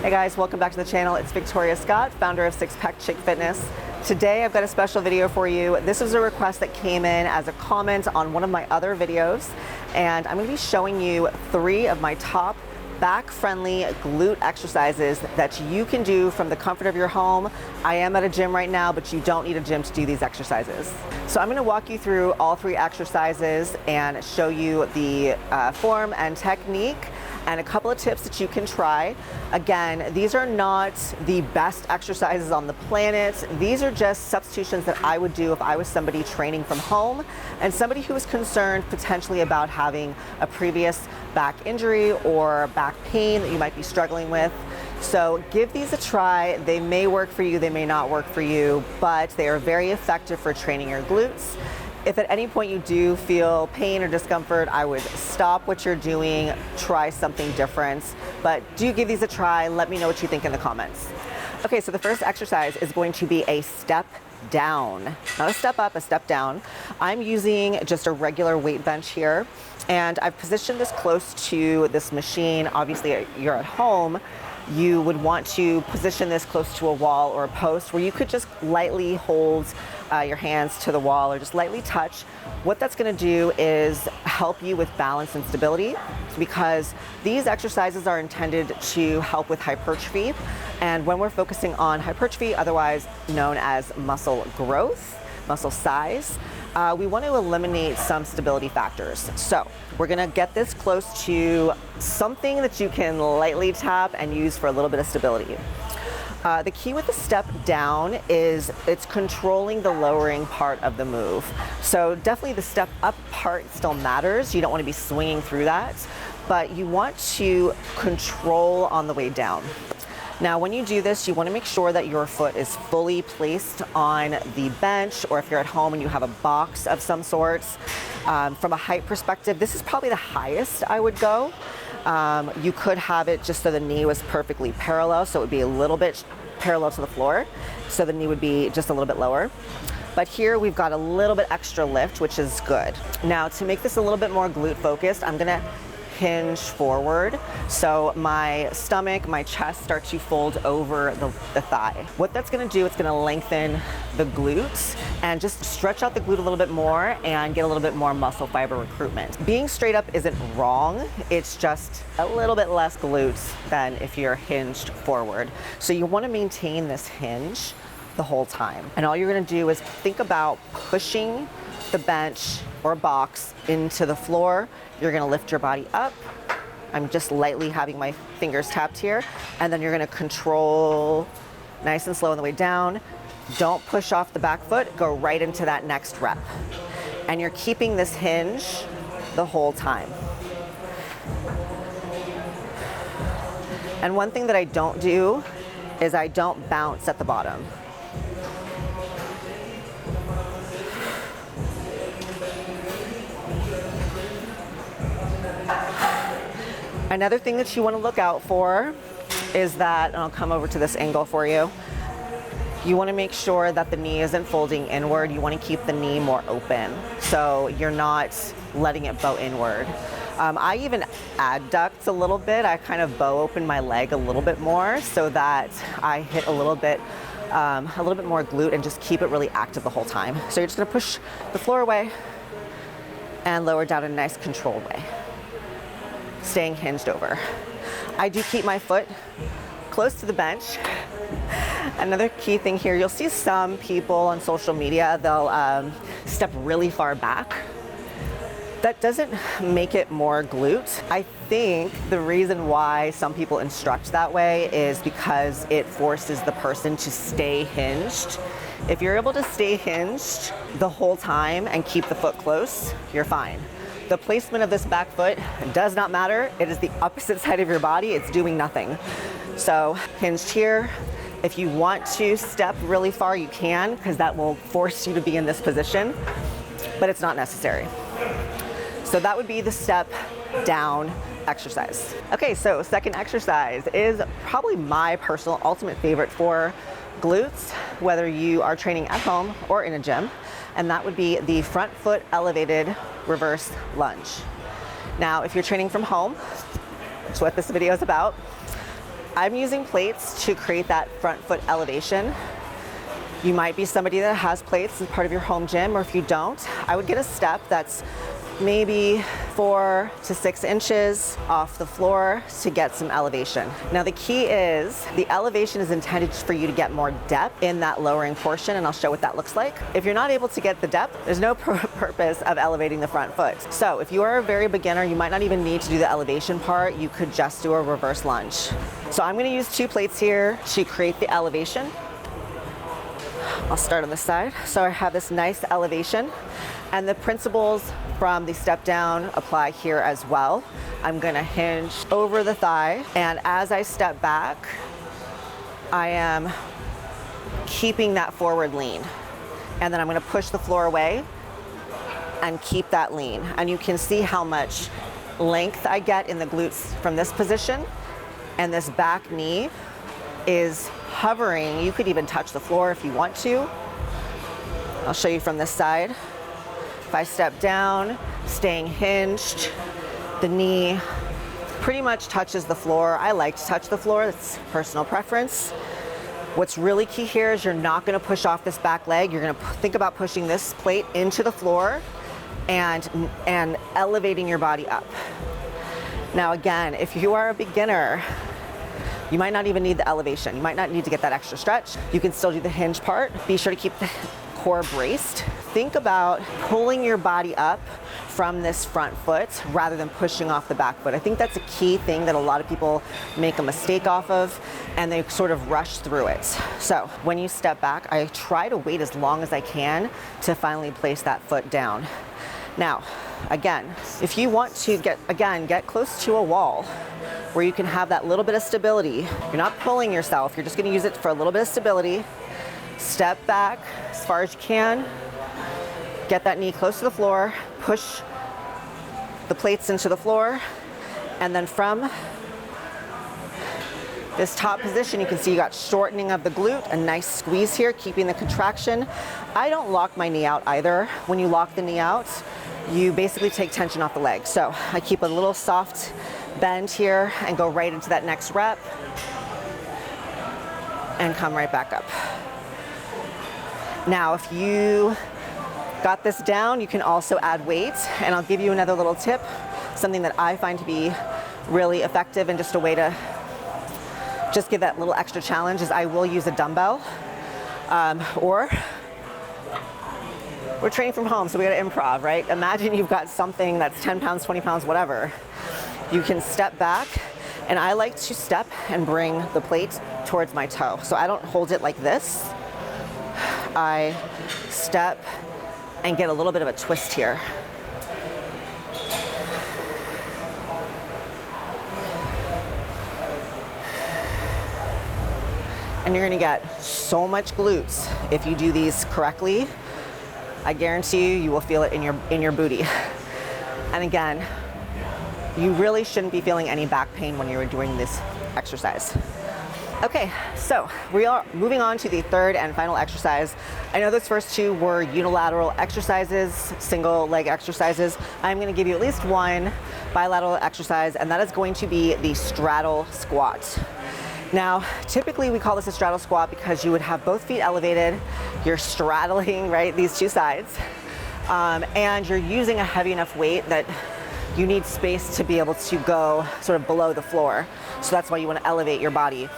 Hey guys, welcome back to the channel. It's Victoria Scott, founder of Six Pack Chick Fitness. Today I've got a special video for you. This is a request that came in as a comment on one of my other videos, and I'm going to be showing you 3 of my top back-friendly glute exercises that you can do from the comfort of your home. I am at a gym right now, but you don't need a gym to do these exercises. So I'm going to walk you through all 3 exercises and show you the form and technique and a couple of tips that you can try. Again, these are not the best exercises on the planet. These are just substitutions that I would do if I was somebody training from home and somebody who was concerned potentially about having a previous back injury or back pain that you might be struggling with. So give these a try. They may work for you, they may not work for you, but they are very effective for training your glutes. If at any point you do feel pain or discomfort, I would stop what you're doing, try something different. But do give these a try. Let me know what you think in the comments. Okay, so the first exercise is going to be a step down. Not a step up, a step down. I'm using just a regular weight bench here, and I've positioned this close to this machine. Obviously, you're at home. You would want to position this close to a wall or a post where you could just lightly hold your hands to the wall or just lightly touch. What that's going to do is help you with balance and stability, because these exercises are intended to help with hypertrophy. And when we're focusing on hypertrophy, otherwise known as muscle growth, muscle size, we want to eliminate some stability factors. So we're going to get this close to something that you can lightly tap and use for a little bit of stability. The key with the step down is it's controlling the lowering part of the move. So definitely the step up part still matters. You don't want to be swinging through that, but you want to control on the way down. Now, when you do this, you want to make sure that your foot is fully placed on the bench, or if you're at home and you have a box of some sorts. From a height perspective, this is probably the highest I would go. You could have it just so the knee was perfectly parallel, so it would be a little bit parallel to the floor, so the knee would be just a little bit lower. But here we've got a little bit extra lift, which is good. Now, to make this a little bit more glute focused, I'm gonna hinge forward. So my stomach, my chest start to fold over the thigh. What that's gonna do, it's gonna lengthen the glutes and just stretch out the glute a little bit more and get a little bit more muscle fiber recruitment. Being straight up isn't wrong, it's just a little bit less glutes than if you're hinged forward. So you wanna maintain this hinge the whole time. And all you're gonna do is think about pushing the bench or box into the floor. You're gonna lift your body up. I'm just lightly having my fingers tapped here. And then you're gonna control nice and slow on the way down. Don't push off the back foot, go right into that next rep. And you're keeping this hinge the whole time. And one thing that I don't do is I don't bounce at the bottom. Another thing that you want to look out for is that, and I'll come over to this angle for you, you want to make sure that the knee isn't folding inward. You want to keep the knee more open, so you're not letting it bow inward. I even adduct a little bit. I kind of bow open my leg a little bit more so that I hit a little bit more glute and just keep it really active the whole time. So you're just going to push the floor away and lower down in a nice controlled way, staying hinged over. I do keep my foot close to the bench. Another key thing here, you'll see some people on social media, they'll step really far back. That doesn't make it more glute. I think the reason why some people instruct that way is because it forces the person to stay hinged. If you're able to stay hinged the whole time and keep the foot close, you're fine. The placement of this back foot does not matter. It is the opposite side of your body. It's doing nothing. So hinged here. If you want to step really far, you can, because that will force you to be in this position, but it's not necessary. So that would be the step down exercise. Okay, so second exercise is probably my personal ultimate favorite for glutes, whether you are training at home or in a gym, and that would be the front foot elevated reverse lunge. Now, if you're training from home, which is what this video is about, I'm using plates to create that front foot elevation. You might be somebody that has plates as part of your home gym, or if you don't, I would get a step that's maybe 4 to 6 inches off the floor to get some elevation. Now the key is the elevation is intended for you to get more depth in that lowering portion, and I'll show what that looks like. If you're not able to get the depth, there's no purpose of elevating the front foot. So if you are a very beginner, you might not even need to do the elevation part. You could just do a reverse lunge. So I'm gonna use 2 plates here to create the elevation. I'll start on this side. So I have this nice elevation, and the principles from the step down apply here as well. I'm gonna hinge over the thigh, and as I step back, I am keeping that forward lean. And then I'm gonna push the floor away and keep that lean. And you can see how much length I get in the glutes from this position, and this back knee is hovering. You could even touch the floor if you want to. I'll show you from this side. If I step down, staying hinged, the knee pretty much touches the floor. I like to touch the floor, it's personal preference. What's really key here is you're not gonna push off this back leg. You're gonna think about pushing this plate into the floor and elevating your body up. Now again, if you are a beginner, you might not even need the elevation. You might not need to get that extra stretch. You can still do the hinge part. Be sure to keep the core braced. Think about pulling your body up from this front foot rather than pushing off the back foot. I think that's a key thing that a lot of people make a mistake off of, and they sort of rush through it. So when you step back, I try to wait as long as I can to finally place that foot down. Now, again, if you want to get close to a wall where you can have that little bit of stability, you're not pulling yourself, you're just gonna use it for a little bit of stability. Step back as far as you can, get that knee close to the floor, push the plates into the floor, and then from this top position, you can see you got shortening of the glute, a nice squeeze here, keeping the contraction. I don't lock my knee out either. When you lock the knee out, you basically take tension off the leg. So I keep a little soft bend here and go right into that next rep and come right back up. Now, if you got this down, you can also add weight, and I'll give you another little tip, something that I find to be really effective and just a way to just give that little extra challenge is I will use a dumbbell, or we're training from home, so we gotta improv, right? Imagine you've got something that's 10 pounds, 20 pounds, whatever. You can step back, and I like to step and bring the plate towards my toe. So I don't hold it like this. I step and get a little bit of a twist here. And you're gonna get so much glutes if you do these correctly. I guarantee you will feel it in your booty. And again, you really shouldn't be feeling any back pain when you're doing this exercise. Okay, so we are moving on to the third and final exercise. I know those first two were unilateral exercises, single leg exercises. I'm gonna give you at least one bilateral exercise, and that is going to be the straddle squat. Now, typically we call this a straddle squat because you would have both feet elevated, you're straddling, right, these two sides, and you're using a heavy enough weight that you need space to be able to go sort of below the floor. So that's why you wanna elevate your body.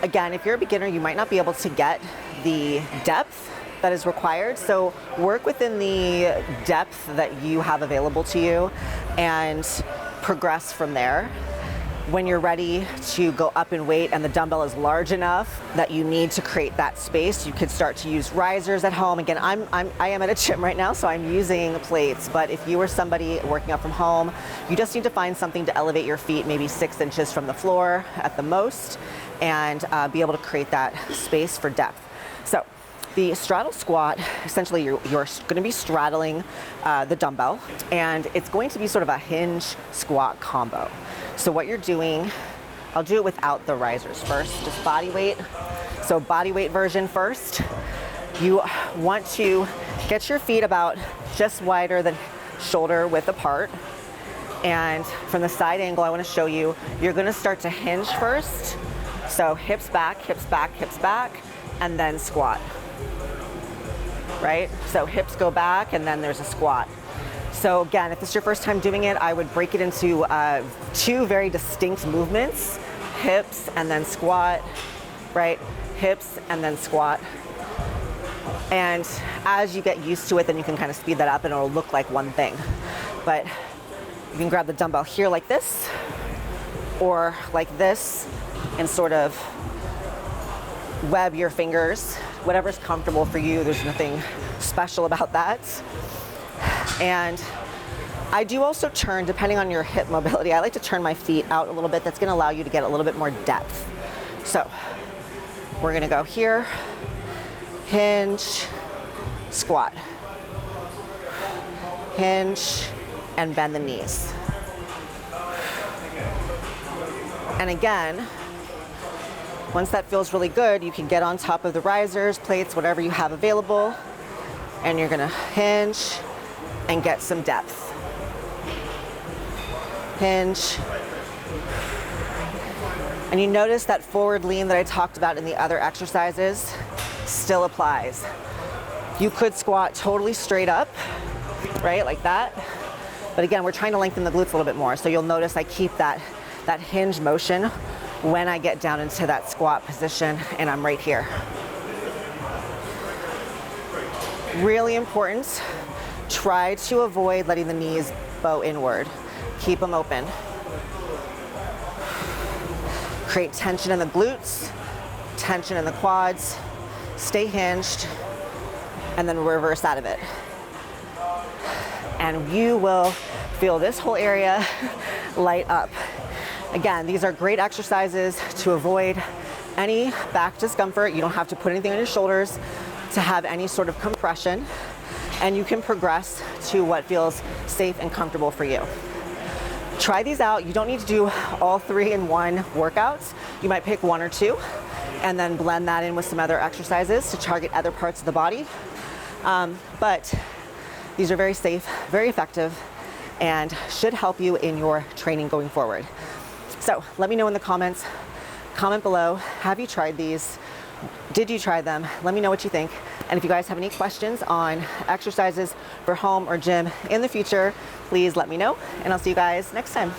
Again, if you're a beginner, you might not be able to get the depth that is required. So work within the depth that you have available to you and progress from there. When you're ready to go up in weight and the dumbbell is large enough that you need to create that space, you could start to use risers at home. Again, I am at a gym right now, so I'm using plates, but if you were somebody working out from home, you just need to find something to elevate your feet maybe 6 inches from the floor at the most, and be able to create that space for depth. So the straddle squat, essentially you're going to be straddling the dumbbell, and it's going to be sort of a hinge squat combo. So what you're doing, I'll do it without the risers first, just body weight. So body weight version first. You want to get your feet about just wider than shoulder width apart. And from the side angle, I want to show you, you're going to start to hinge first, So hips back, hips back, hips back, and then squat, right? So hips go back and then there's a squat. So again, if this is your first time doing it, I would break it into 2 very distinct movements, hips and then squat, right? Hips and then squat. And as you get used to it, then you can kind of speed that up and it'll look like one thing. But you can grab the dumbbell here like this, or like this, and sort of web your fingers, whatever's comfortable for you. There's nothing special about that. And I do also turn, depending on your hip mobility, I like to turn my feet out a little bit. That's gonna allow you to get a little bit more depth. So we're gonna go here, hinge, squat, hinge, and bend the knees. And again, once that feels really good, you can get on top of the risers, plates, whatever you have available, and you're gonna hinge and get some depth. Hinge. And you notice that forward lean that I talked about in the other exercises still applies. You could squat totally straight up, right, like that. But again, we're trying to lengthen the glutes a little bit more. So you'll notice I keep that hinge motion when I get down into that squat position and I'm right here. Really important. Try to avoid letting the knees bow inward. Keep them open. Create tension in the glutes, tension in the quads, stay hinged, and then reverse out of it. And you will feel this whole area light up. Again, these are great exercises to avoid any back discomfort. You don't have to put anything on your shoulders to have any sort of compression, and you can progress to what feels safe and comfortable for you. Try these out. You don't need to do all 3 in one workouts. You might pick 1 or 2 and then blend that in with some other exercises to target other parts of the body. But these are very safe, very effective, and should help you in your training going forward. So let me know in the comments. Comment below, have you tried these? Did you try them? Let me know what you think. And if you guys have any questions on exercises for home or gym in the future, please let me know, and I'll see you guys next time.